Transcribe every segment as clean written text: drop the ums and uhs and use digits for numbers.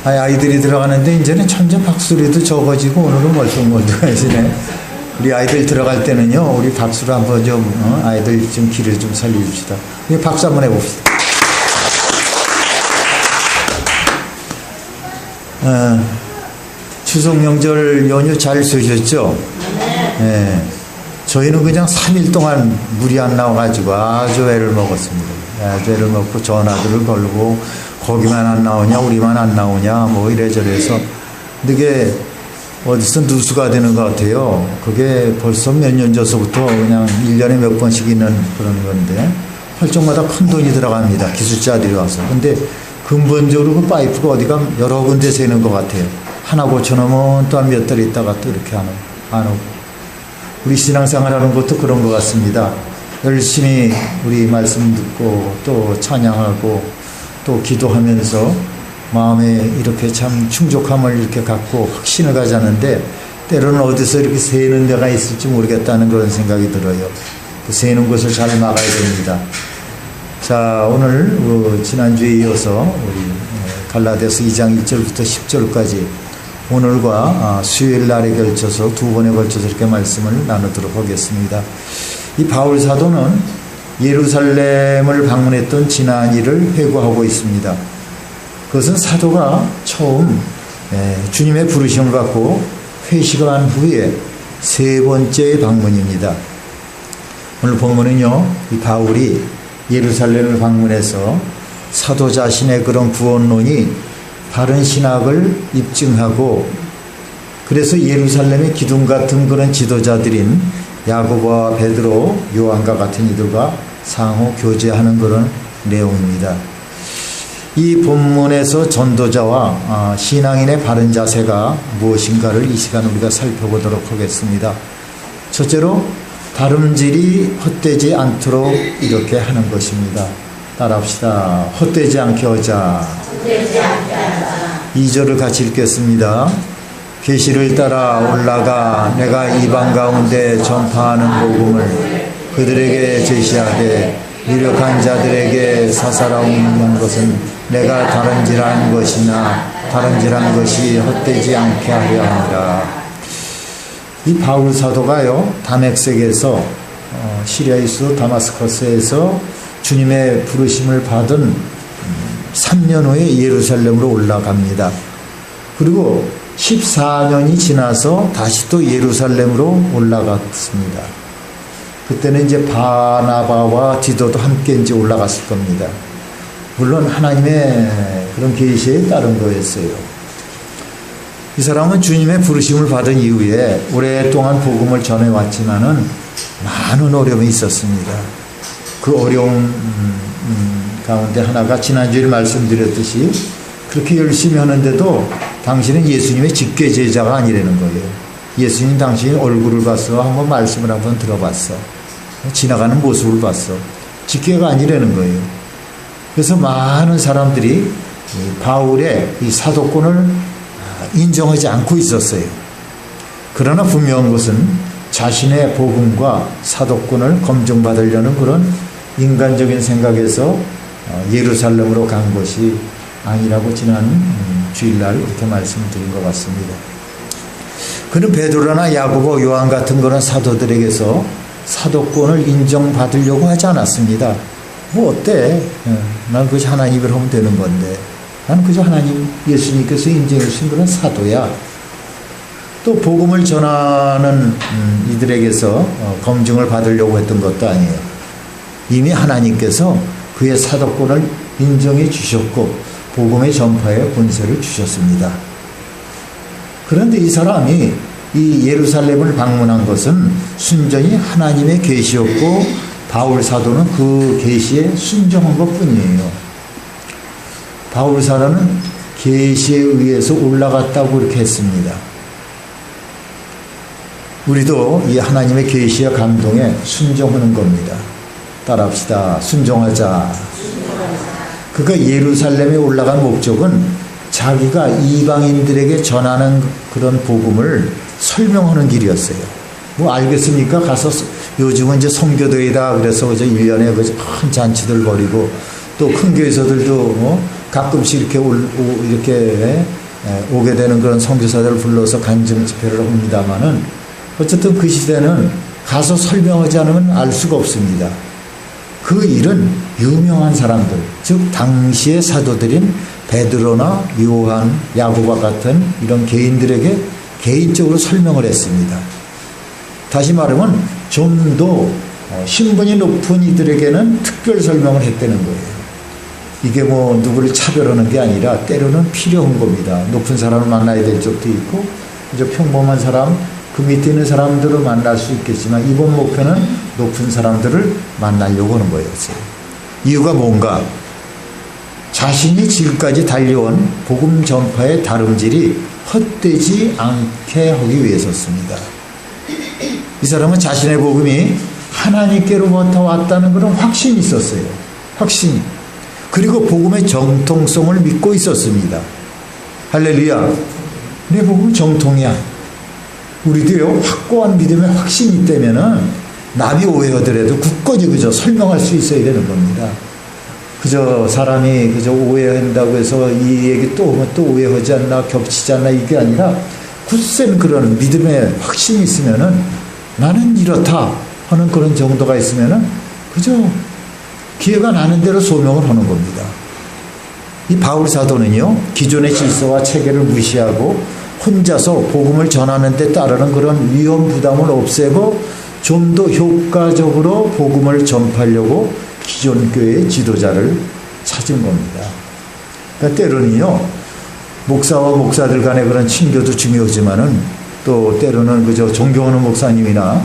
아이들이 들어가는데 이제는 천재 박수리도 적어지고 오늘은 멀뚱멀뚱하시네. 우리 아이들 들어갈 때는요, 우리 박수로 한번 좀 아이들 좀 길을 좀 살려줍시다. 박수 한번 해봅시다. 추석 명절 연휴 잘 쓰셨죠? 네. 저희는 그냥 3일 동안 물이 안 나와가지고 아주 애를 먹었습니다. 아주 애를 먹고 전화들을 걸고 거기만 안 나오냐 우리만 안 나오냐 뭐 이래저래서 이게 어디서 누수가 되는 것 같아요. 그게 벌써 몇 년 전서부터 그냥 1년에 몇 번씩 있는 그런 건데 펄쩍마다 큰 돈이 들어갑니다. 기술자들이 와서. 근데 근본적으로 그 파이프가 어디가 여러 군데 새는 것 같아요. 하나 고쳐놓으면 또 한 몇 달 있다가 또 이렇게 안 오고. 우리 신앙생활 하는 것도 그런 것 같습니다. 열심히 우리 말씀 듣고 또 찬양하고 또 기도하면서 마음에 이렇게 참 충족함을 이렇게 갖고 확신을 가졌는데 때로는 어디서 이렇게 새는 데가 있을지 모르겠다는 그런 생각이 들어요. 그 새는 것을 잘 막아야 됩니다. 자, 오늘 지난주에 이어서 우리 갈라디아서 2장 1절부터 10절까지 오늘과 수요일 날에 걸쳐서 두 번에 걸쳐서 이렇게 말씀을 나누도록 하겠습니다. 이 바울 사도는 예루살렘을 방문했던 지난 일을 회고하고 있습니다. 그것은 사도가 처음 주님의 부르심을 받고 회식을 한 후에 세 번째 방문입니다. 오늘 본문은요, 이 바울이 예루살렘을 방문해서 사도 자신의 그런 구원론이 바른 신학을 입증하고 그래서 예루살렘의 기둥 같은 그런 지도자들인 야고보와 베드로, 요한과 같은 이들과 상호 교제하는 그런 내용입니다. 이 본문에서 전도자와 신앙인의 바른 자세가 무엇인가를 이 시간 우리가 살펴보도록 하겠습니다. 첫째로 다름질이 헛되지 않도록 이렇게 하는 것입니다. 따라합시다. 헛되지 않게 하자. 2절을 같이 읽겠습니다. 계시를 따라 올라가 내가 이방 가운데 전파하는 복음을 그들에게 제시하되 유력한 자들에게 사사로운 것은 내가 다른질한 것이나 다른질한 것이 헛되지 않게 하려 합니다. 이 바울 사도가요, 다메섹에서 시리아에서 다마스커스에서 주님의 부르심을 받은 3년 후에 예루살렘으로 올라갑니다. 그리고 14년이 지나서 다시 또 예루살렘으로 올라갔습니다. 그때는 이제 바나바와 디도도 함께 이제 올라갔을 겁니다. 물론 하나님의 그런 계시에 따른 거였어요. 이 사람은 주님의 부르심을 받은 이후에 오랫동안 복음을 전해왔지만은 많은 어려움이 있었습니다. 그 어려움 가운데 하나가 지난주에 말씀드렸듯이 그렇게 열심히 하는데도 당신은 예수님의 직계 제자가 아니라는 거예요. 예수님 당신이 얼굴을 봤어. 한번 말씀을 한번 들어봤어. 지나가는 모습을 봤어. 직계가 아니라는 거예요. 그래서 많은 사람들이 바울의 이 사도권을 인정하지 않고 있었어요. 그러나 분명한 것은 자신의 복음과 사도권을 검증받으려는 그런 인간적인 생각에서 예루살렘으로 간 것이 아니라고 지난 주일날 이렇게 말씀을 드린 것 같습니다. 그는 베드로나 야고보, 요한 같은 그런 사도들에게서 사도권을 인정받으려고 하지 않았습니다. 뭐 어때? 난 그저 하나님을 하면 되는 건데. 나는 그저 하나님, 예수님께서 인정해 주신 그런 사도야. 또 복음을 전하는 이들에게서 검증을 받으려고 했던 것도 아니에요. 이미 하나님께서 그의 사도권을 인정해 주셨고 복음의 전파에 권세를 주셨습니다. 그런데 이 사람이 이 예루살렘을 방문한 것은 순전히 하나님의 계시였고 바울 사도는 그 계시에 순종한 것뿐이에요. 바울 사도는 계시에 의해서 올라갔다고 이렇게 했습니다. 우리도 이 하나님의 계시와 감동에 순종하는 겁니다. 따라합시다. 순종하자. 그가 예루살렘에 올라간 목적은 자기가 이방인들에게 전하는 그런 복음을 설명하는 길이었어요. 뭐 알겠습니까? 가서 요즘은 이제 선교도이다 그래서 이제 1년에 큰 잔치들 벌이고 또 큰 교회에서들도 가끔씩 이렇게 이렇게 오게 되는 그런 선교사들을 불러서 간증 집회를 합니다만은 어쨌든 그 시대는 가서 설명하지 않으면 알 수가 없습니다. 그 일은 유명한 사람들, 즉 당시의 사도들인 베드로나 요한, 야고보 같은 이런 개인들에게 개인적으로 설명을 했습니다. 다시 말하면 좀 더 신분이 높은 이들에게는 특별 설명을 했다는 거예요. 이게 뭐 누구를 차별하는 게 아니라 때로는 필요한 겁니다. 높은 사람을 만나야 될 적도 있고 그저 평범한 사람, 그 밑에 있는 사람들을 만날 수 있겠지만 이번 목표는 높은 사람들을 만나려고 하는 거예요. 이유가 뭔가? 자신이 지금까지 달려온 복음 전파의 다름질이 헛되지 않게 하기 위해서였습니다. 이 사람은 자신의 복음이 하나님께로부터 왔다는 그런 확신이 있었어요. 확신이. 그리고 복음의 정통성을 믿고 있었습니다. 할렐루야. 내 복음은 정통이야. 우리도요, 확고한 믿음의 확신이 있다면은 남이 오해하더라도 굳건히 그저 설명할 수 있어야 되는 겁니다. 그저 사람이 그저 오해한다고 해서 이 얘기 또 하면 또 오해하지 않나, 겹치지 않나, 이게 아니라 굳센 그런 믿음의 확신이 있으면은 나는 이렇다 하는 그런 정도가 있으면은 그저 기회가 나는 대로 소명을 하는 겁니다. 이 바울 사도는요, 기존의 질서와 체계를 무시하고 혼자서 복음을 전하는 데 따르는 그런 위험 부담을 없애고 좀 더 효과적으로 복음을 전파하려고 기존 교회의 지도자를 찾은 겁니다. 그러니까 때로는요, 목사와 목사들 간의 그런 친교도 중요하지만은 또 때로는 그저 존경하는 목사님이나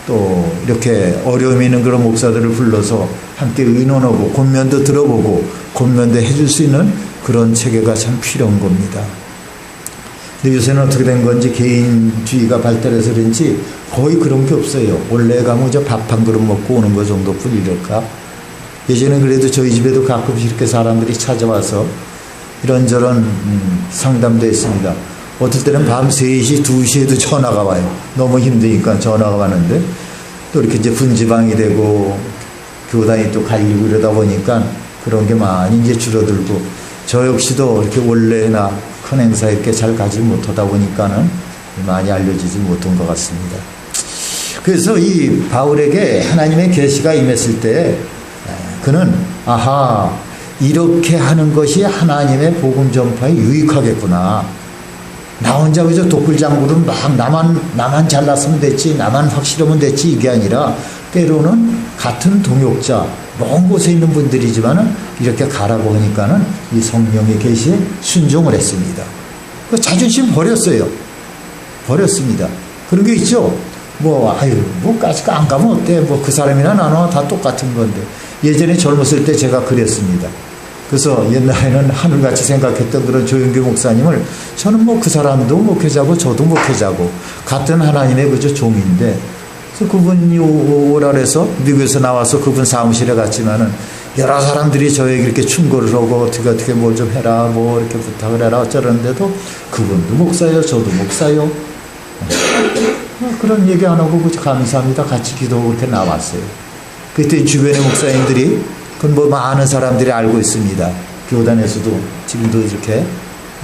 또 이렇게 어려움 있는 그런 목사들을 불러서 함께 의논하고 권면도 들어보고 권면도 해줄 수 있는 그런 체계가 참 필요한 겁니다. 근데 요새는 어떻게 된 건지 개인주의가 발달해서 그런지 거의 그런 게 없어요. 원래 가면 밥 한 그릇 먹고 오는 거 정도뿐이랄까. 예전엔 그래도 저희 집에도 가끔씩 이렇게 사람들이 찾아와서 이런저런 상담도 했습니다. 어떨 때는 밤 3시, 2시에도 전화가 와요. 너무 힘드니까 전화가 왔는데 또 이렇게 이제 분지방이 되고 교단이 또 갈리고 이러다 보니까 그런 게 많이 이제 줄어들고 저 역시도 이렇게 원래나 큰 행사 이렇게 잘 가지 못하다 보니까는 많이 알려지지 못한 것 같습니다. 그래서 이 바울에게 하나님의 계시가 임했을 때 그는 아하, 이렇게 하는 것이 하나님의 복음 전파에 유익하겠구나. 나 혼자 그저 독불장구를 막 나만 잘났으면 됐지, 나만 확실하면 됐지, 이게 아니라 때로는 같은 동역자, 먼 곳에 있는 분들이지만은 이렇게 가라고 하니까는 이 성령의 계시에 순종을 했습니다. 그 자존심 버렸어요. 버렸습니다. 그런 게 있죠. 까짓 안 가면 어때? 그 사람이나 나나 다 똑같은 건데. 예전에 젊었을 때 제가 그랬습니다. 그래서 옛날에는 하늘같이 생각했던 그런 조영규 목사님을 저는 그 사람도 목회자고 저도 목회자고 같은 하나님의 그저 종인데 그래서 그분이 오라 그래서 미국에서 나와서 그분 사무실에 갔지만은 여러 사람들이 저에게 이렇게 충고를 하고 어떻게 뭘 좀 해라 뭐 이렇게 부탁을 해라 어쩌는데도 그분도 목사요 저도 목사요 그런 얘기 안 하고 감사합니다 같이 기도하고 이렇게 나왔어요. 그때 주변의 목사님들이 그건 많은 사람들이 알고 있습니다. 교단에서도 지금도 이렇게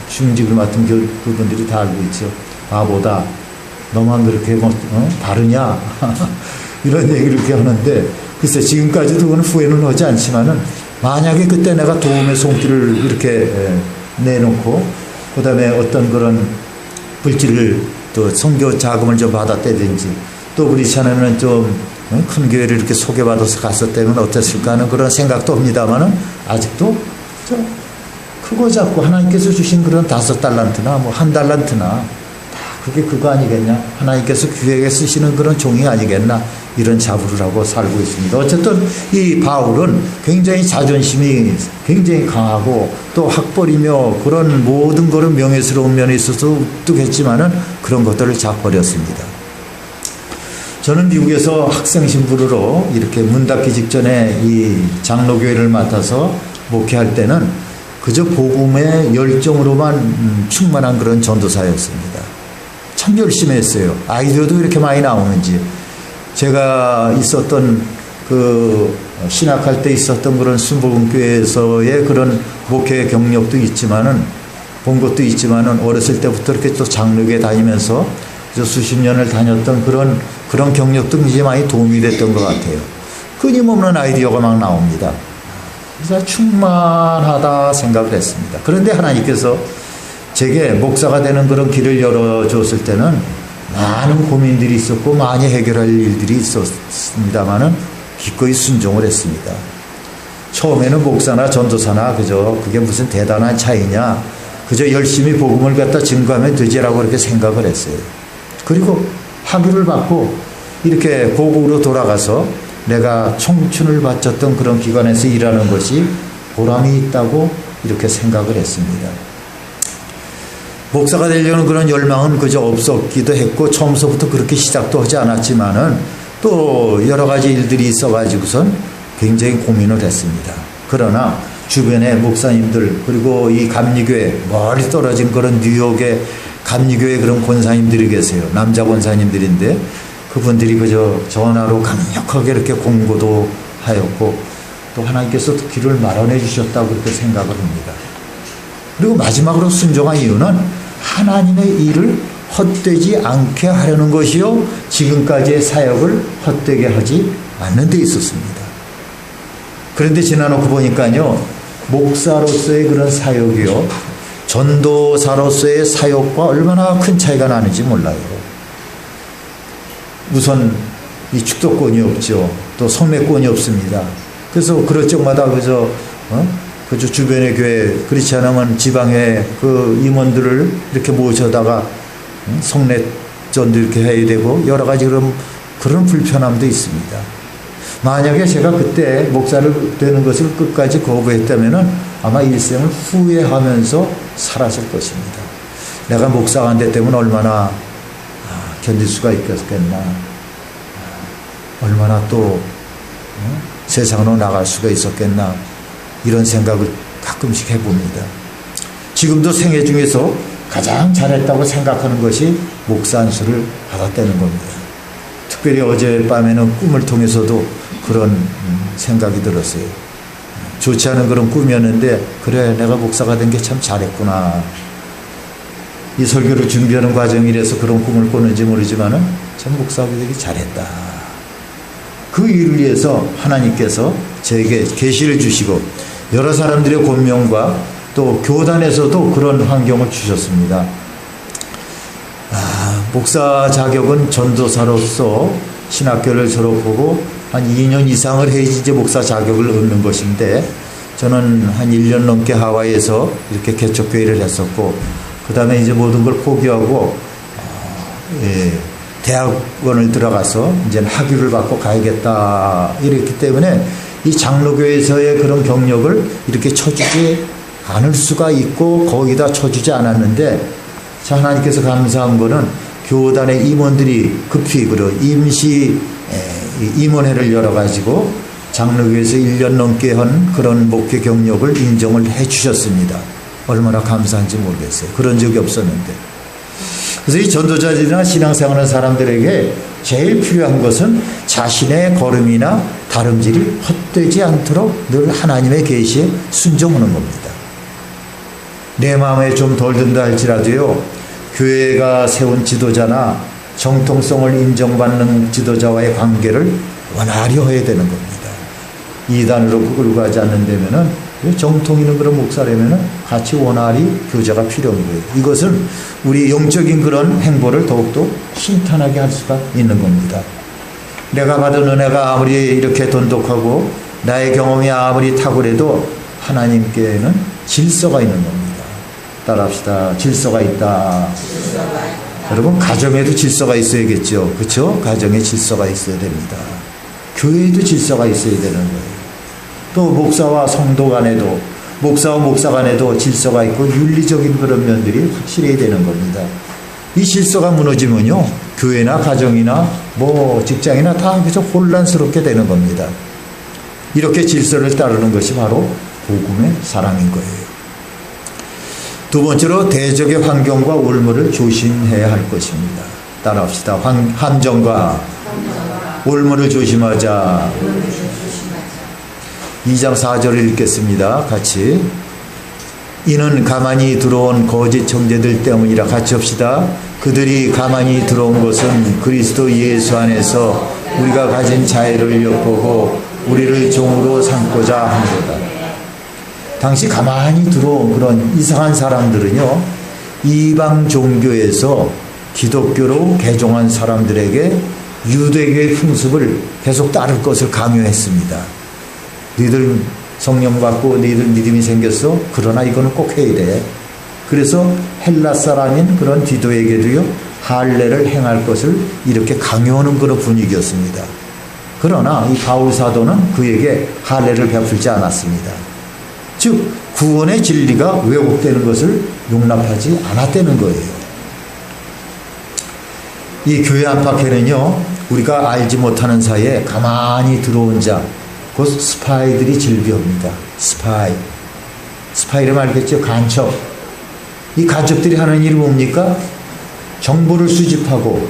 중직을 맡은 그분들이 다 알고 있죠. 바보다. 너만 그렇게 다르냐? 이런 얘기를 이렇게 하는데 글쎄 지금까지도 그건 후회는 하지 않지만은 만약에 그때 내가 도움의 손길을 이렇게 내놓고 그 다음에 어떤 그런 물질을 또 선교 자금을 좀 받았다든지 또 그렇지 않으면 좀 큰 교회를 이렇게 소개받아서 갔었다면 어땠을까 하는 그런 생각도 합니다만은 아직도 크고 작고 하나님께서 주신 그런 5달란트나 1달란트나 다 그게 그거 아니겠냐? 하나님께서 교회에 쓰시는 그런 종이 아니겠나? 이런 자부를 하고 살고 있습니다. 어쨌든 이 바울은 굉장히 자존심이 굉장히 강하고 또 학벌이며 그런 모든 그런 명예스러운 면에 있어서 우뚝했지만은 그런 것들을 다 버렸습니다. 저는 미국에서 학생 신부로 이렇게 문 닫기 직전에 이 장로교회를 맡아서 목회할 때는 그저 복음의 열정으로만 충만한 그런 전도사였습니다. 참 열심히 했어요. 아이디어도 이렇게 많이 나오는지. 제가 있었던 그 신학할 때 있었던 그런 순복음교회에서의 그런 목회 경력도 있지만은 본 것도 있지만은 어렸을 때부터 이렇게 또 장로교에 다니면서 수십 년을 다녔던 그런 경력도 굉장히 많이 도움이 됐던 것 같아요. 끊임없는 아이디어가 막 나옵니다. 그래서 충만하다 생각을 했습니다. 그런데 하나님께서 제게 목사가 되는 그런 길을 열어줬을 때는 많은 고민들이 있었고 많이 해결할 일들이 있었습니다만은 기꺼이 순종을 했습니다. 처음에는 목사나 전도사나 그게 무슨 대단한 차이냐, 그저 열심히 복음을 갖다 증거하면 되지라고 그렇게 생각을 했어요. 그리고 학위를 받고 이렇게 고국으로 돌아가서 내가 청춘을 바쳤던 그런 기관에서 일하는 것이 보람이 있다고 이렇게 생각을 했습니다. 목사가 되려는 그런 열망은 그저 없었기도 했고 처음서부터 그렇게 시작도 하지 않았지만은 또 여러 가지 일들이 있어가지고선 굉장히 고민을 했습니다. 그러나 주변에 목사님들 그리고 이 감리교회 멀리 떨어진 그런 뉴욕의 감리교회 그런 권사님들이 계세요. 남자 권사님들인데 그분들이 그저 전화로 강력하게 이렇게 공고도 하였고 또 하나님께서 길을 마련해 주셨다고 그렇게 생각을 합니다. 그리고 마지막으로 순종한 이유는 하나님의 일을 헛되지 않게 하려는 것이요 지금까지의 사역을 헛되게 하지 않는 데 있었습니다. 그런데 지나놓고 보니까요 목사로서의 그런 사역이요 전도사로서의 사역과 얼마나 큰 차이가 나는지 몰라요. 우선 이 축도권이 없죠. 또 성례권이 없습니다. 그래서 그럴 적마다 그저 주변의 교회 그렇지 않으면 지방의 그 임원들을 이렇게 모셔다가 성례전도 이렇게 해야 되고 여러 가지 그런 불편함도 있습니다. 만약에 제가 그때 목사를 되는 것을 끝까지 거부했다면은 아마 일생을 후회하면서 살았을 것입니다. 내가 목사가 안 됐다면 얼마나 견딜 수가 있겠겠나. 얼마나 또 세상으로 나갈 수가 있었겠나. 이런 생각을 가끔씩 해봅니다. 지금도 생애 중에서 가장 잘했다고 생각하는 것이 목사 안수를 받았다는 겁니다. 특별히 어젯밤에는 꿈을 통해서도 그런 생각이 들었어요. 좋지 않은 그런 꿈이었는데 그래 내가 목사가 된 게 참 잘했구나. 이 설교를 준비하는 과정이라서 그런 꿈을 꿨는지 모르지만은 참 목사가 되기 잘했다. 그 일을 위해서 하나님께서 저에게 계시를 주시고 여러 사람들의 권명과 또 교단에서도 그런 환경을 주셨습니다. 목사 자격은 전도사로서 신학교를 졸업하고 한 2년 이상을 해야지 이제 목사 자격을 얻는 것인데 저는 한 1년 넘게 하와이에서 이렇게 개척교회를 했었고 그 다음에 이제 모든 걸 포기하고 대학원을 들어가서 이제 학위를 받고 가야겠다 이랬기 때문에 이 장로교회에서의 그런 경력을 이렇게 쳐주지 않을 수가 있고 거기다 쳐주지 않았는데 자 하나님께서 감사한 거는 교단의 임원들이 급히 임시 임원회를 열어가지고 장로교회에서 1년 넘게 한 그런 목회 경력을 인정을 해 주셨습니다. 얼마나 감사한지 모르겠어요. 그런 적이 없었는데. 그래서 이 전도자들이나 신앙생활하는 사람들에게 제일 필요한 것은 자신의 걸음이나 다름질이 헛되지 않도록 늘 하나님의 계시에 순종하는 겁니다. 내 마음에 좀 덜 든다 할지라도요. 교회가 세운 지도자나 정통성을 인정받는 지도자와의 관계를 원활히 해야 되는 겁니다. 이단으로 끌고 가지 않는다면은 정통 있는 그런 목사라면은 같이 원활히 교제가 필요한 거예요. 이것은 우리 영적인 그런 행보를 더욱더 신탄하게 할 수가 있는 겁니다. 내가 받은 은혜가 아무리 이렇게 돈독하고 나의 경험이 아무리 탁월해도 하나님께는 질서가 있는 겁니다. 따라합시다. 질서가 있다. 여러분 가정에도 질서가 있어야겠죠. 그렇죠? 가정에 질서가 있어야 됩니다. 교회에도 질서가 있어야 되는 거예요. 또 목사와 성도 간에도 목사와 목사 간에도 질서가 있고 윤리적인 그런 면들이 확실해야 되는 겁니다. 이 질서가 무너지면요 교회나 가정이나 직장이나 다 그저 혼란스럽게 되는 겁니다. 이렇게 질서를 따르는 것이 바로 복음의 사랑인 거예요. 두 번째로 대적의 환경과 올무를 조심해야 할 것입니다. 따라합시다. 함정과 올무를 조심하자. 2장 4절을 읽겠습니다. 같이. 이는 가만히 들어온 거짓 형제들 때문이라. 같이 합시다. 그들이 가만히 들어온 것은 그리스도 예수 안에서 우리가 가진 자유를 엿보고 우리를 종으로 삼고자 합니다. 당시 가만히 들어온 그런 이상한 사람들은요, 이방 종교에서 기독교로 개종한 사람들에게 유대교의 풍습을 계속 따를 것을 강요했습니다. 너희들 성령 받고 너희들 믿음이 생겼어? 그러나 이거는 꼭 해야 돼. 그래서 헬라 사람인 그런 디도에게도요, 할례를 행할 것을 이렇게 강요하는 그런 분위기였습니다. 그러나 이 바울 사도는 그에게 할례를 베풀지 않았습니다. 즉 구원의 진리가 왜곡되는 것을 용납하지 않았다는 거예요. 이 교회 안팎에는요, 우리가 알지 못하는 사이에 가만히 들어온 자, 곧 스파이들이 즐비합니다. 스파이를 알겠죠? 간첩. 이 간첩들이 하는 일이 뭡니까? 정보를 수집하고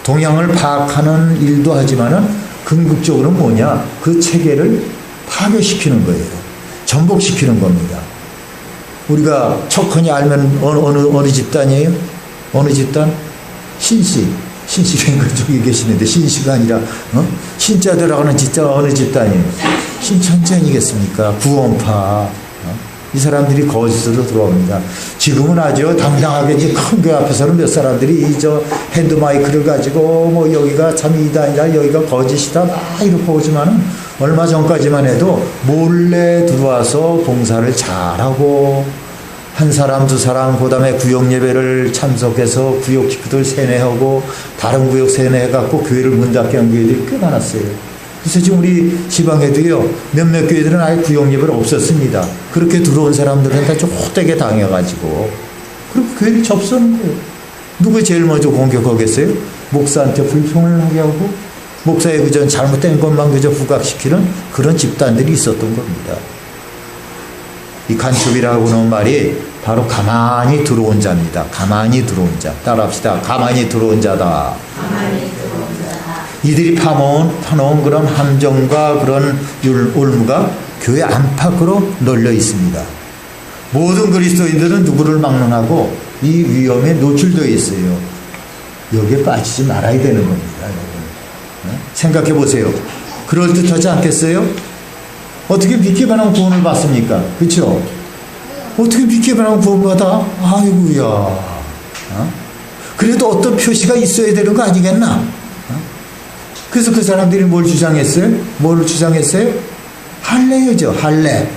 동향을 파악하는 일도 하지만은 궁극적으로는 뭐냐? 그 체계를 파괴시키는 거예요. 전복시키는 겁니다. 우리가 척하니 알면 어느 집단이에요? 어느 집단? 신씨가 그쪽에 계시는데 신씨가 아니라 신자 들어가는 진짜 어느 집단이에요? 신천지 아니겠습니까? 구원파. 이 사람들이 거짓으로 들어옵니다. 지금은 아주 당당하게 이제 큰 교회 앞에서는 몇 사람들이 핸드 마이크를 가지고 뭐 여기가 참 이단이다, 여기가 거짓이다 막 이렇게 오지만은 얼마 전까지만 해도 몰래 들어와서 봉사를 잘하고 한 사람 두 사람 그다음에 구역 예배를 참석해서 구역 식구들 세뇌하고 다른 구역 세뇌해갖고 교회를 문 닫게 한 교회들이 꽤 많았어요. 그래서 지금 우리 지방에도요, 몇몇 교회들은 아예 구역 예배를 없었습니다. 그렇게 들어온 사람들은 다 좀 헛되게 당해가지고 그리고 교회를 접수하는 거예요. 누가 제일 먼저 공격하겠어요? 목사한테 불평을 하게 하고 목사의 그저 잘못된 것만 그저 부각시키는 그런 집단들이 있었던 겁니다. 이 간첩이라고 하는 말이 바로 가만히 들어온 자입니다. 가만히 들어온 자. 따라합시다. 가만히 들어온 자다. 이들이 파놓은 그런 함정과 그런 올무가 교회 안팎으로 널려 있습니다. 모든 그리스도인들은 누구를 막론하고 이 위험에 노출되어 있어요. 여기에 빠지지 말아야 되는 겁니다. 여러분. 생각해 보세요. 그럴듯하지 않겠어요? 어떻게 믿기만 하면 구원을 받습니까? 그렇죠? 어떻게 믿기만 하면 구원 받아? 아이고야. 그래도 어떤 표시가 있어야 되는 거 아니겠나? 그래서 그 사람들이 뭘 주장했어요? 뭘 주장했어요? 할례죠, 할례.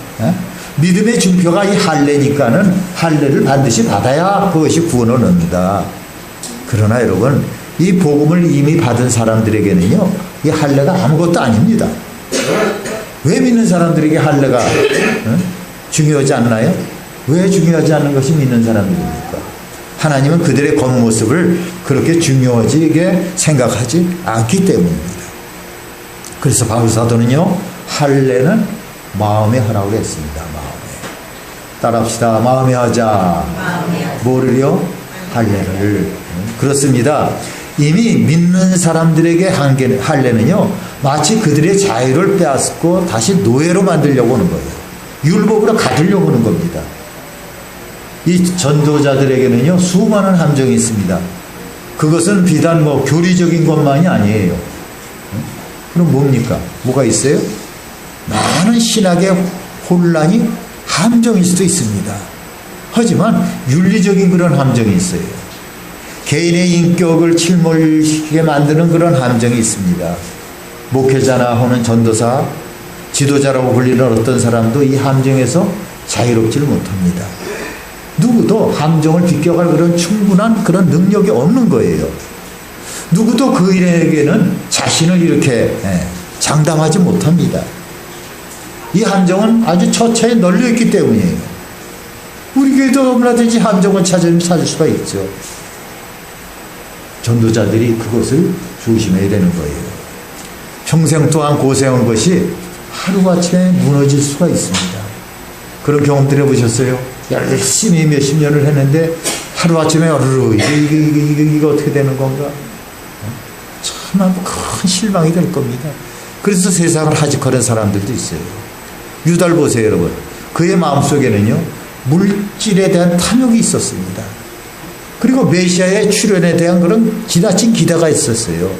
믿음의 증표가 이 할례니까는 할례를 반드시 받아야 그것이 구원을 얻는다. 그러나 여러분, 이 복음을 이미 받은 사람들에게는요, 이 할례가 아무것도 아닙니다. 왜 믿는 사람들에게 할례가 중요하지 않나요? 왜 중요하지 않는 것이 믿는 사람들입니까? 하나님은 그들의 겉모습을 그렇게 중요하게 생각하지 않기 때문입니다. 그래서 바울 사도는요, 할례는 마음에 하라고 했습니다. 마음에. 따라합시다. 마음에 하자. 뭐를요? 할례를. 그렇습니다. 이미 믿는 사람들에게 할례는요, 마치 그들의 자유를 빼앗고 다시 노예로 만들려고 하는 거예요. 율법으로 가두려고 하는 겁니다. 이 전도자들에게는요, 수많은 함정이 있습니다. 그것은 비단 뭐 교리적인 것만이 아니에요. 그럼 뭡니까? 뭐가 있어요? 많은 신학의 혼란이 함정일 수도 있습니다. 하지만 윤리적인 그런 함정이 있어요. 개인의 인격을 침몰시키게 만드는 그런 함정이 있습니다. 목회자나 하는 전도사, 지도자라고 불리는 어떤 사람도 이 함정에서 자유롭지를 못합니다. 누구도 함정을 비껴갈 그런 충분한 그런 능력이 없는 거예요. 누구도 그 일에게는 자신을 이렇게 장담하지 못합니다. 이 함정은 아주 처처에 널려있기 때문이에요. 우리 교회도 얼마든지 함정을 찾을 수가 있죠. 전도자들이 그것을 조심해야 되는 거예요. 평생 동안 고생한 것이 하루아침에 무너질 수가 있습니다. 그런 경험들 해보셨어요? 열심히 몇십 년을 했는데 하루아침에 어르르 이거 어떻게 되는 건가? 참 큰 실망이 될 겁니다. 그래서 세상을 하직하는 사람들도 있어요. 유다를 보세요, 여러분. 그의 마음속에는요, 물질에 대한 탐욕이 있었습니다. 그리고 메시아의 출현에 대한 그런 지나친 기대가 있었어요.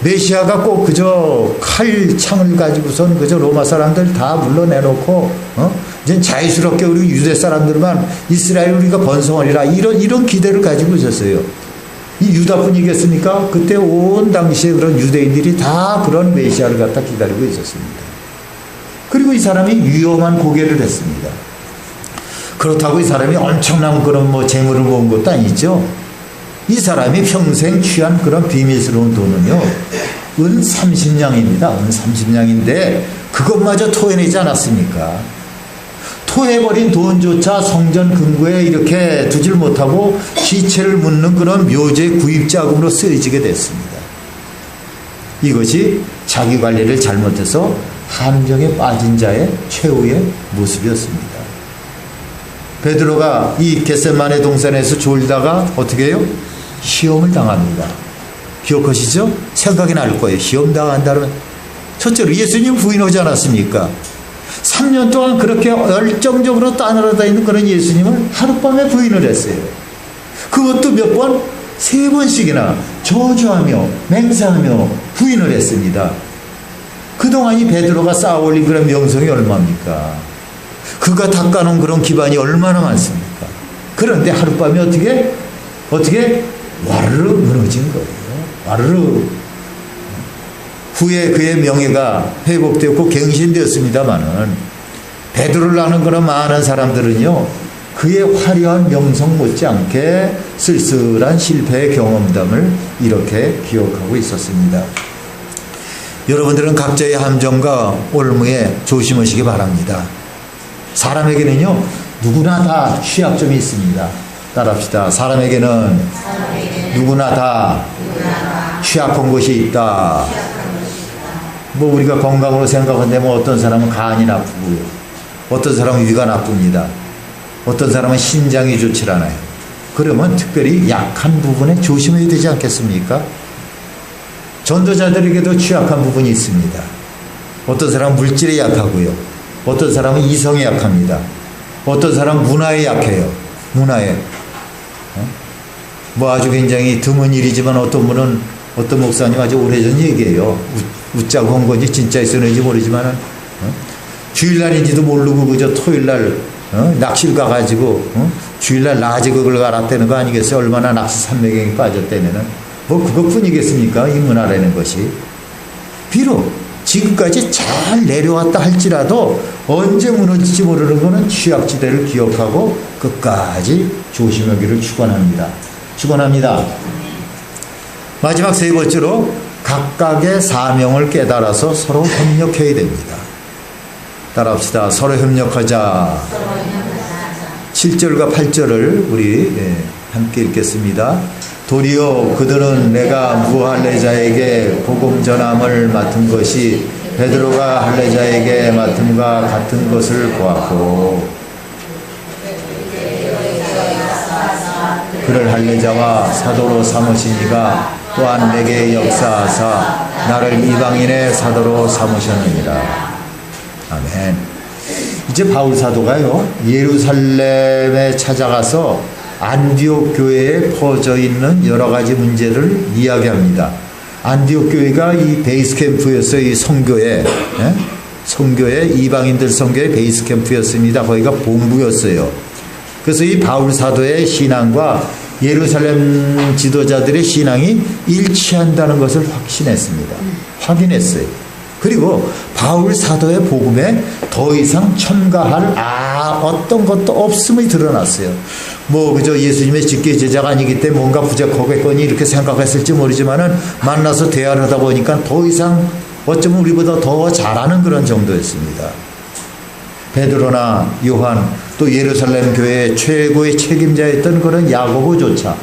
메시아가 꼭 그저 칼, 창을 가지고선 그저 로마 사람들 다 물러내놓고, 이제 자유스럽게 우리 유대 사람들만 이스라엘 우리가 번성하리라. 이런 기대를 가지고 있었어요. 이 유다뿐이겠습니까? 그때 온 당시에 그런 유대인들이 다 그런 메시아를 갖다 기다리고 있었습니다. 그리고 이 사람이 위험한 고개를 했습니다. 그렇다고 이 사람이 엄청난 그런 재물을 모은 것도 아니죠. 이 사람이 평생 취한 그런 비밀스러운 돈은요, 은 30냥입니다. 은 30냥인데 그것마저 토해내지 않았습니까? 토해버린 돈조차 성전 금고에 이렇게 두질 못하고 시체를 묻는 그런 묘제 구입자금으로 쓰여지게 됐습니다. 이것이 자기 관리를 잘못해서 함정에 빠진 자의 최후의 모습이었습니다. 베드로가 이 겟세마네 동산에서 졸다가 어떻게 해요? 시험을 당합니다. 기억하시죠? 생각이 날 거예요. 시험 당한다면 첫째로 예수님 부인하지 않았습니까? 3년 동안 그렇게 열정적으로 따라다니는 그런 예수님을 하룻밤에 부인을 했어요. 그것도 몇 번? 3번씩이나 저주하며 맹세하며 부인을 했습니다. 그동안 이 베드로가 쌓아올린 그런 명성이 얼마입니까? 그가 닦아놓은 그런 기반이 얼마나 많습니까? 그런데 하룻밤에 어떻게 와르르 무너진 거예요. 와르르. 후에 그의 명예가 회복되었고 갱신되었습니다마는 베드로를 아는 그런 많은 사람들은요, 그의 화려한 명성 못지않게 쓸쓸한 실패의 경험담을 이렇게 기억하고 있었습니다. 여러분들은 각자의 함정과 올무에 조심하시기 바랍니다. 사람에게는요, 누구나 다 취약점이 있습니다. 따라합시다. 사람에게는 누구나 다 취약한 것이 있다. 우리가 건강으로 생각하는데 어떤 사람은 간이 나쁘고요. 어떤 사람은 위가 나쁩니다. 어떤 사람은 신장이 좋지 않아요. 그러면 특별히 약한 부분에 조심해야 되지 않겠습니까? 전도자들에게도 취약한 부분이 있습니다. 어떤 사람은 물질에 약하고요. 어떤 사람은 이성에 약합니다. 어떤 사람은 문화에 약해요. 문화에. 아주 굉장히 드문 일이지만 어떤 분은, 어떤 목사님 아주 오래전 얘기예요. 웃자고 한 건지 진짜 있었는지 모르지만은, 주일날인지도 모르고 그저 토요일날, 낚시를 가가지고, 주일날 낮에 그걸 갈았다는 거 아니겠어요? 얼마나 낚시 산매경이 빠졌다면은. 그것뿐이겠습니까? 이 문화라는 것이. 비록 지금까지 잘 내려왔다 할지라도 언제 무너질지 모르는 것은 취약지대를 기억하고 끝까지 조심하기를 축원합니다. 마지막 3번째로 각각의 사명을 깨달아서 서로 협력해야 됩니다. 따라합시다. 서로 협력하자. 7절과 8절을 우리 함께 읽겠습니다. 도리어 그들은 내가 무할례자에게 복음 전함을 맡은 것이 베드로가 할례자에게 맡음과 같은 것을 보았고, 그를 할례자와 사도로 삼으시니가 또한 내게 역사하사 나를 이방인의 사도로 삼으셨느니라. 아멘. 이제 바울 사도가요, 예루살렘에 찾아가서 안디옥 교회에 퍼져 있는 여러 가지 문제를 이야기합니다. 안디옥 교회가 이 베이스 캠프였어요. 이 성교회, 성교회, 이방인들 성교회 베이스 캠프였습니다. 거기가 본부였어요. 그래서 이 바울 사도의 신앙과 예루살렘 지도자들의 신앙이 일치한다는 것을 확인했어요. 그리고 바울 사도의 복음에 더 이상 첨가할 어떤 것도 없음이 드러났어요. 그저 예수님의 직계 제자가 아니기 때문에 뭔가 부족하겠거니 이렇게 생각했을지 모르지만은 만나서 대화를 하다 보니까 더 이상 어쩌면 우리보다 더 잘하는 그런 정도였습니다. 베드로나 요한, 또 예루살렘 교회의 최고의 책임자였던 그런 야고보조차,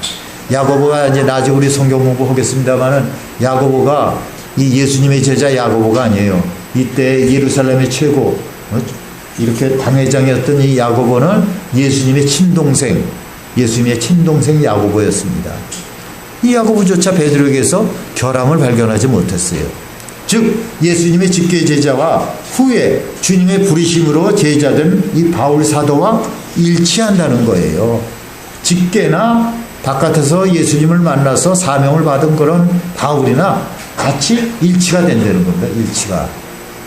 야고보가 이제 나중에 우리 성경 공부하겠습니다만은 야고보가 이 예수님의 제자 야고보가 아니에요. 이때 예루살렘의 최고, 이렇게 당회장이었던 이 야고보는 예수님의 친동생 야고보였습니다. 이 야고보조차 베드로에게서 결함을 발견하지 못했어요. 즉 예수님의 직계 제자와 후에 주님의 부르심으로 제자된 이 바울 사도와 일치한다는 거예요. 직계나 바깥에서 예수님을 만나서 사명을 받은 그런 바울이나 같이 일치가 된다는 겁니다. 일치가.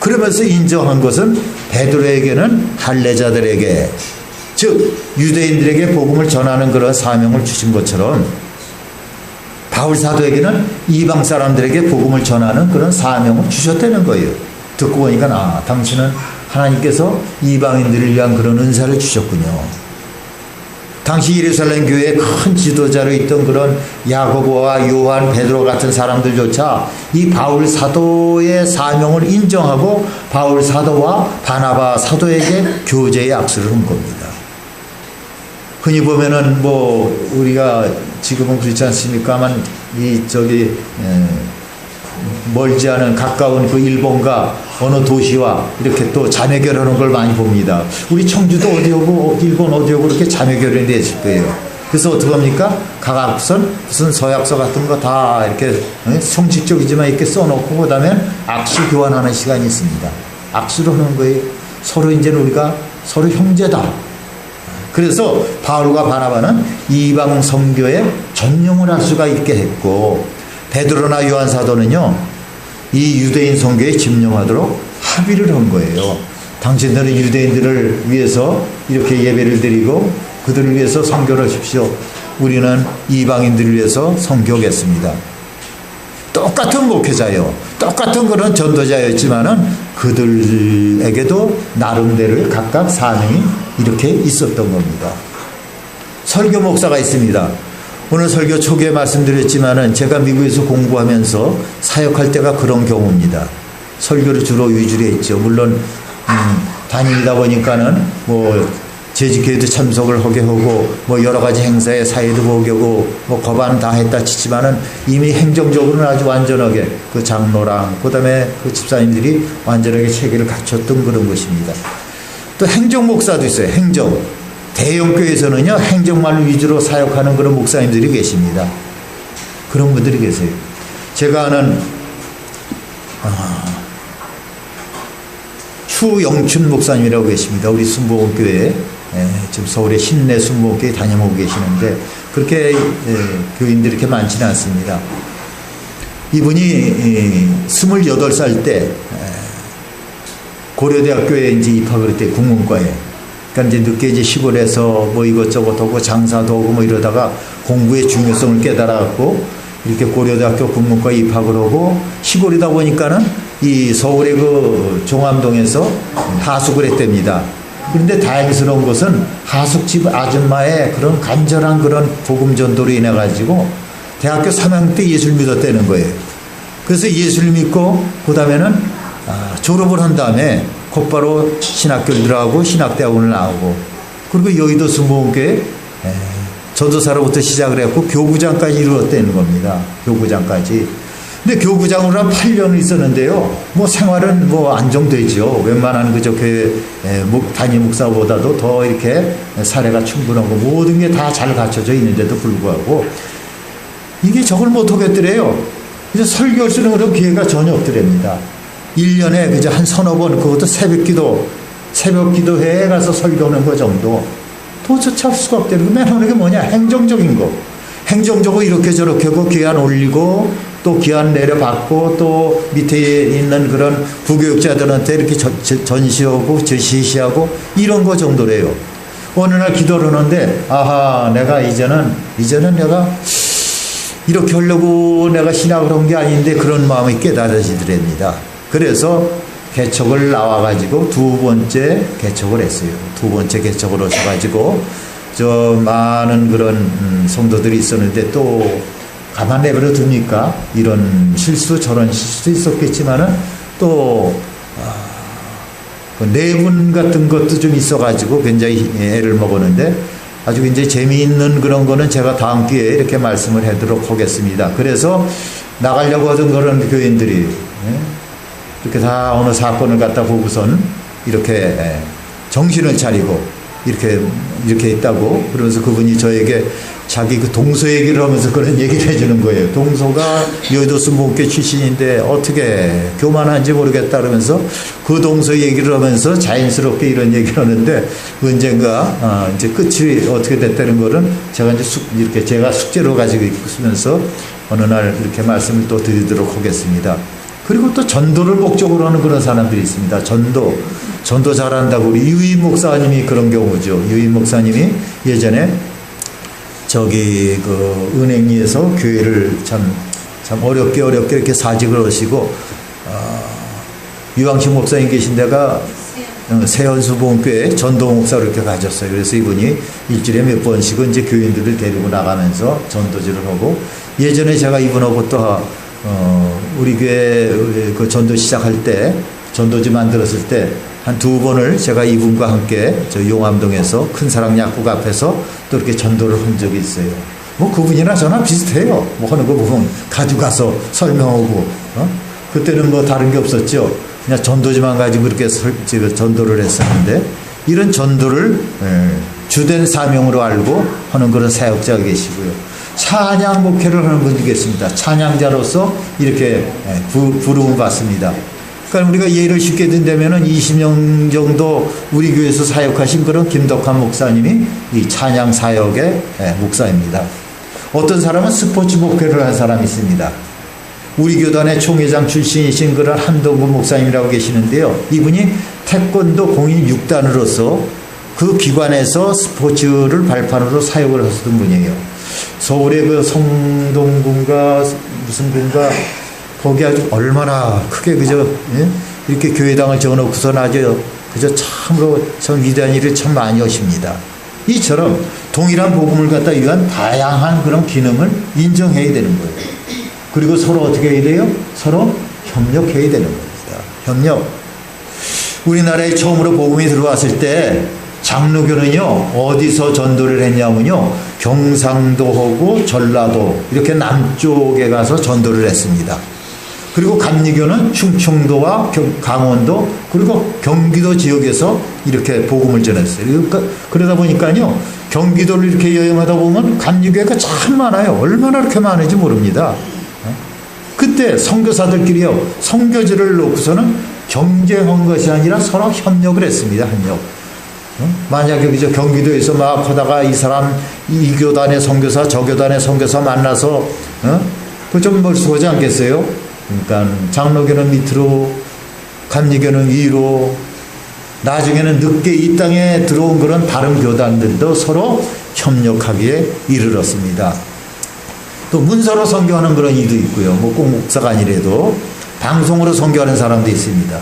그러면서 인정한 것은 베드로에게는 할례자들에게, 즉 유대인들에게 복음을 전하는 그런 사명을 주신 것처럼 바울 사도에게는 이방 사람들에게 복음을 전하는 그런 사명을 주셨다는 거예요. 듣고 보니까 당신은 하나님께서 이방인들을 위한 그런 은사를 주셨군요. 당시 예루살렘 교회의 큰 지도자로 있던 그런 야고보와 요한, 베드로 같은 사람들조차 이 바울 사도의 사명을 인정하고 바울 사도와 바나바 사도에게 교제의 악수를 한 겁니다. 흔히 보면은 우리가 지금은 그렇지 않습니까만 멀지 않은 가까운 그 일본과 어느 도시와 이렇게 또 자매 결혼하는 걸 많이 봅니다. 우리 청주도 어디 오고 일본 어디 오고 이렇게 자매 결혼이 됐을 거예요. 그래서 어떻게 합니까? 각 앞선 무슨 서약서 같은 거 다 이렇게 형식적이지만 이렇게 써놓고 그다음에 악수 교환하는 시간이 있습니다. 악수를 하는 거예요. 서로 이제는 우리가 서로 형제다. 그래서 바울과 바나바는 이방 선교에 전용을 할 수가 있게 했고, 베드로나 요한 사도는요 이 유대인 선교에 집념하도록 합의를 한 거예요. 당신들은 유대인들을 위해서 이렇게 예배를 드리고 그들을 위해서 선교를 하십시오. 우리는 이방인들을 위해서 선교하겠습니다. 똑같은 목회자요, 똑같은 그런 전도자였지만은 그들에게도 나름대로의 각각 사명이 이렇게 있었던 겁니다. 설교 목사가 있습니다. 오늘 설교 초기에 말씀드렸지만은 제가 미국에서 공부하면서 사역할 때가 그런 경우입니다. 설교를 주로 위주로 했죠. 물론 다니다 보니까는 재직회에도 참석을 하게 하고 여러 가지 행사에 사회도 보게 하고 거반 다 했다 치지만은 이미 행정적으로는 아주 완전하게 그 장로랑 그다음에 그 집사님들이 완전하게 체계를 갖췄던 그런 것입니다. 또 행정 목사도 있어요. 행정. 대형교회에서는요 행정만 위주로 사역하는 그런 목사님들이 계십니다. 그런 분들이 계세요. 제가 아는 추영춘 목사님이라고 계십니다. 우리 순복음교회에 지금 서울의 신내 순복음교회 다녀오고 계시는데 그렇게 교인들이 이렇게 많지는 않습니다. 이분이 28살 때 고려대학교에 이제 입학을 했대요. 국문과에. 그러니까 이제 늦게 시골에서 이것저것 하고 장사도 하고 이러다가 공부의 중요성을 깨달아갖고 이렇게 고려대학교 국문과에 입학을 하고 시골이다 보니까는 이 서울의 그 종암동에서 하숙을 했답니다. 그런데 다행스러운 것은 하숙집 아줌마의 그런 간절한 그런 복음 전도로 인해 가지고 대학교 3학년 때 예수를 믿었다는 거예요. 그래서 예수를 믿고 그다음에는 졸업을 한 다음에 곧바로 신학교를 들어가고 신학대학원을 나오고 그리고 여의도 순복음교회 전도사로부터 시작을 했고 교구장까지 이루었다는 겁니다. 교구장까지. 근데 교구장으로 한 8년을 있었는데요. 생활은 안정되죠. 웬만한 그저 교회 담임 목사보다도 더 이렇게 사례가 충분하고 모든 게 다 잘 갖춰져 있는데도 불구하고 이게 저걸 못하겠더래요. 그래서 설교할 수 있는 그런 기회가 전혀 없더랍니다. 1년에 그저 한 서너 번, 그것도 새벽 기도회에 가서 설교하는 거 정도. 도저히 할 수가 없대요. 맨 하는 게 뭐냐? 행정적인 거. 행정적으로 이렇게 저렇게 하고 기한 올리고 또 기한 내려받고 또 밑에 있는 그런 부교육자들한테 이렇게 전시하고 제시하고 이런 거 정도래요. 어느 날 기도를 하는데 내가 이제는 내가 이렇게 하려고 내가 신학을 한 게 아닌데 그런 마음이 깨달아지더랍니다. 그래서 개척을 나와가지고 두 번째 개척을 했어요. 두 번째 개척을 하셔가지고 많은 그런 성도들이 있었는데 또 가만 내버려 둡니까? 이런 실수 저런 실수도 있었겠지만은 또 내분 같은 것도 좀 있어가지고 굉장히 애를 먹었는데 아주 굉장히 재미있는 그런 거는 제가 다음 기회에 이렇게 말씀을 하도록 하겠습니다. 그래서 나가려고 하던 그런 교인들이 이렇게 다 어느 사건을 갖다 보고선 이렇게 정신을 차리고 이렇게 있다고. 그러면서 그분이 저에게 자기 그 동서 얘기를 하면서 그런 얘기를 해주는 거예요. 동서가 여의도수 목교 출신인데 어떻게 교만한지 모르겠다 그러면서 그 동서 얘기를 하면서 자연스럽게 이런 얘기를 하는데, 언젠가 이제 끝이 어떻게 됐다는 거는 제가 이제 이렇게 제가 숙제로 가지고 있으면서 어느 날 이렇게 말씀을 또 드리도록 하겠습니다. 그리고 또 전도를 목적으로 하는 그런 사람들이 있습니다. 전도 잘한다고. 우리 유임 목사님이 그런 경우죠. 유임 목사님이 예전에 저기 그 은행리에서 교회를 참 어렵게 이렇게 사직을 하시고, 유광식 목사님 계신 데가 세연수 보험교회 전도 목사로 이렇게 가졌어요. 그래서 이분이 일주일에 몇 번씩은 이제 교인들을 데리고 나가면서 전도지를 하고, 예전에 제가 이분하고 또 우리 교회 그 전도 시작할 때, 전도지 만들었을 때 한 2번을 제가 이분과 함께 저 용암동에서 큰 사랑 약국 앞에서 또 이렇게 전도를 한 적이 있어요. 뭐 그분이나 저나 비슷해요. 뭐 하는 거 보면 가져가서 설명하고, 그때는 뭐 다른 게 없었죠. 그냥 전도지만 가지고 이렇게 전도를 했었는데, 이런 전도를 주된 사명으로 알고 하는 그런 사역자가 계시고요. 찬양 목회를 하는 분이 계십니다. 찬양자로서 이렇게 부름을 받습니다. 그러니까 우리가 예를 쉽게 든다면은 20년 정도 우리 교회에서 사역하신 그런 김덕환 목사님이 이 찬양 사역의 목사입니다. 어떤 사람은 스포츠 목회를 한 사람이 있습니다. 우리 교단의 총회장 출신이신 그런 한동근 목사님이라고 계시는데요. 이분이 태권도 공인 6단으로서 그 기관에서 스포츠를 발판으로 사역을 하셨던 분이에요. 서울의 그 성동군가 무슨 군가 거기 아주 얼마나 크게 이렇게 교회당을 정해놓고선 아주 참으로 참 위대한 일을 참 많이 하십니다. 이처럼 동일한 복음을 갖다 위한 다양한 그런 기능을 인정해야 되는 거예요. 그리고 서로 어떻게 해야 돼요? 서로 협력해야 되는 겁니다. 협력. 우리나라에 처음으로 복음이 들어왔을 때 장로교는요, 어디서 전도를 했냐면요, 경상도하고 전라도 이렇게 남쪽에 가서 전도를 했습니다. 그리고 감리교는 충청도와 강원도 그리고 경기도 지역에서 이렇게 복음을 전했어요. 그러다 보니까요, 경기도를 이렇게 여행하다 보면 감리교회가 참 많아요. 얼마나 이렇게 많은지 모릅니다. 그때 선교사들끼리요, 선교지를 놓고서는 경쟁한 것이 아니라 서로 협력을 했습니다. 협력. 만약에 그저 경기도에서 막 하다가 이 사람 이 교단의 선교사 저 교단의 선교사 만나서 그 좀 멀쩡하지 않겠어요? 그러니까 장로교는 밑으로, 감리교는 위로, 나중에는 늦게 이 땅에 들어온 그런 다른 교단들도 서로 협력하기에 이르렀습니다. 또 문서로 선교하는 그런 이도 있고요. 뭐 꼭 목사가 아니래도 방송으로 선교하는 사람도 있습니다.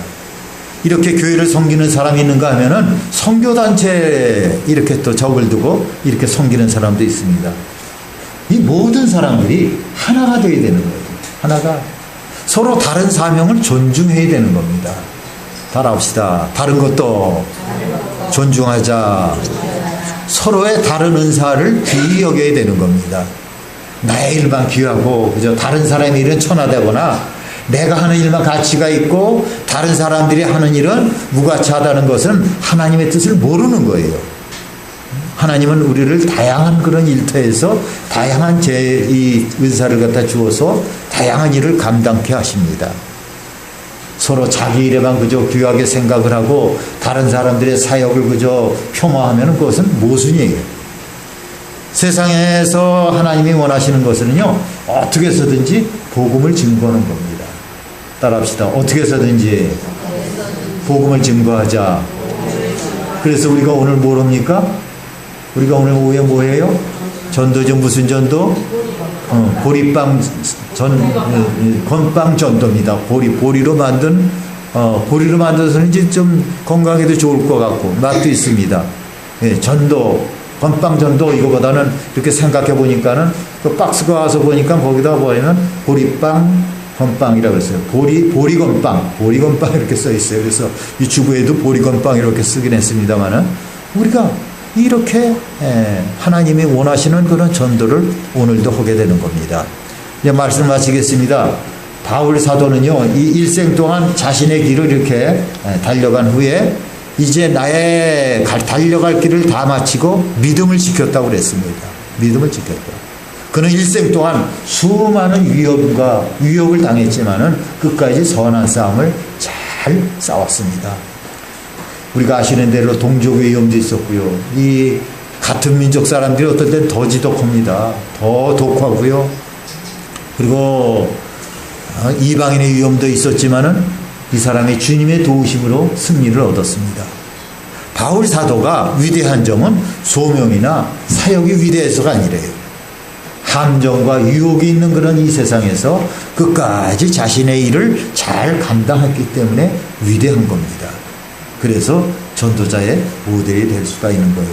이렇게 교회를 섬기는 사람이 있는가 하면은 선교단체에 이렇게 또 적을 두고 이렇게 섬기는 사람도 있습니다. 이 모든 사람들이 하나가 되어야 되는 거예요. 하나가. 서로 다른 사명을 존중해야 되는 겁니다. 따라합시다. 다른 것도 존중하자. 서로의 다른 은사를 귀히 여겨야 되는 겁니다. 나의 일만 귀하고 그저 다른 사람의 일은 천하되거나 내가 하는 일만 가치가 있고 다른 사람들이 하는 일은 무가치하다는 것은 하나님의 뜻을 모르는 거예요. 하나님은 우리를 다양한 그런 일터에서 다양한 이 은사를 갖다 주어서 다양한 일을 감당케 하십니다. 서로 자기 일에만 그저 귀하게 생각을 하고 다른 사람들의 사역을 그저 폄하하면 그것은 모순이에요. 세상에서 하나님이 원하시는 것은요, 어떻게 해서든지 복음을 증거하는 겁니다. 따라합시다. 어떻게 해서든지 복음을 증거하자. 그래서 우리가 오늘 뭘 합니까? 우리가 오늘 오후에 뭐예요? 전도죠. 무슨 전도? 보리빵 건빵 전도입니다. 보리로 만들어서는 이제 좀 건강에도 좋을 것 같고 맛도 있습니다. 예, 전도, 건빵 전도 이거보다는 이렇게 생각해 보니까는 그 박스가 와서 보니까 거기다 보면 보리빵 건빵이라고 했어요. 보리건빵 이렇게 써 있어요. 그래서 이 주부에도 보리건빵 이렇게 쓰긴 했습니다만은 우리가 이렇게 하나님이 원하시는 그런 전도를 오늘도 하게 되는 겁니다. 이제 말씀 마치겠습니다. 바울 사도는요, 이 일생 동안 자신의 길을 이렇게 달려간 후에 이제 나의 달려갈 길을 다 마치고 믿음을 지켰다고 그랬습니다. 믿음을 지켰다. 그는 일생 동안 수많은 위협을 당했지만은 끝까지 선한 싸움을 잘 싸웠습니다. 우리가 아시는 대로 동족 위험도 있었고요. 이 같은 민족 사람들이 어떤 때는 더 지독합니다. 더 독하고요. 그리고 이방인의 위험도 있었지만은 이 사람이 주님의 도우심으로 승리를 얻었습니다. 바울 사도가 위대한 점은 소명이나 사역이 위대해서가 아니래요. 함정과 유혹이 있는 그런 이 세상에서 끝까지 자신의 일을 잘 감당했기 때문에 위대한 겁니다. 그래서 전도자의 모델이 될 수가 있는 거예요.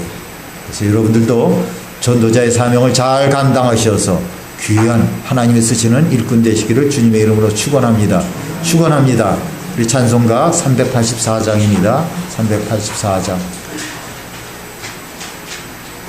그래서 여러분들도 전도자의 사명을 잘 감당하셔서 귀한 하나님이 쓰시는 일꾼 되시기를 주님의 이름으로 축원합니다. 축원합니다. 우리 찬송가 384장입니다. 384장.